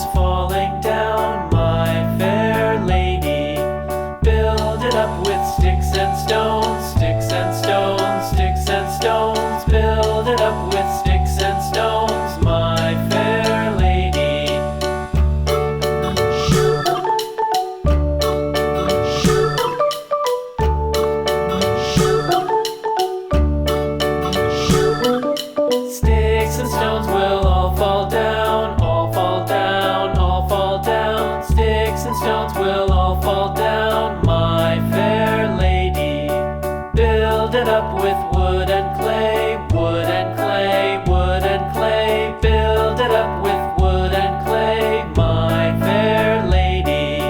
bridges falling down, my fair lady. Build it up with sticks and stones, sticks and stones, sticks and stones. Build it up with sticks and stones, my fair lady. Sticks and stones will all fall down, all fall down, all fall down. Sticks and stones will all fall down, my fair lady. Build it up with wood and clay, wood and clay, wood and clay. Build it up with wood and clay, my fair lady.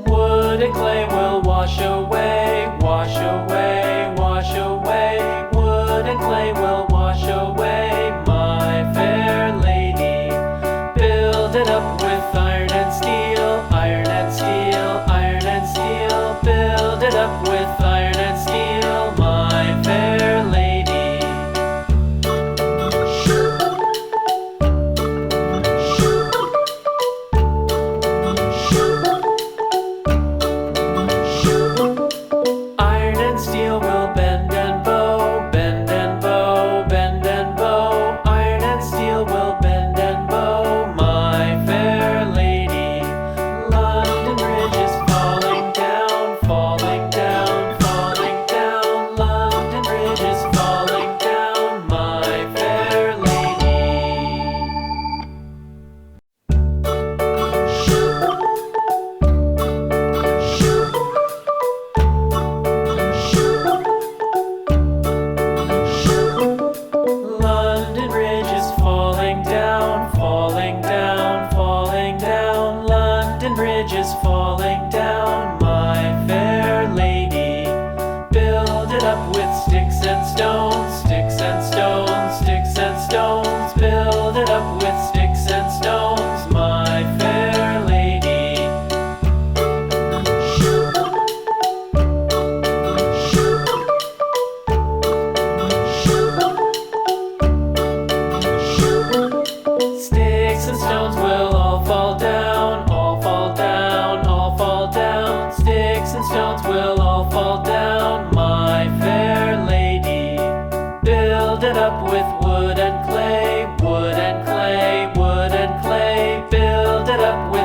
Wood and clay will wash away, wash away, wash away. Wood and clay will wash away, my fair lady. Build it up with iron and steel, iron and steel, iron and steel. Build it up with iron and steel, my fair lady. Iron and steel will bend and bow, bend and bow, bend and bow. Iron and steel will bend and bow, my fair lady. London Bridge is falling down, falling down, falling down. London Bridge is falling down, my fair lady. London Bridge is falling down, falling down, falling down. London Bridge is falling down, my fair lady. Build it up with sticks and stones, sticks and stones, sticks and stones. Build it up with sticks and stones, my fair lady. Sticks and stones will all fall down, all fall down, all fall down. Sticks and stones will all fall down, my fair lady. Build it up with wood and clay, wood and clay, wood and clay. Build it up with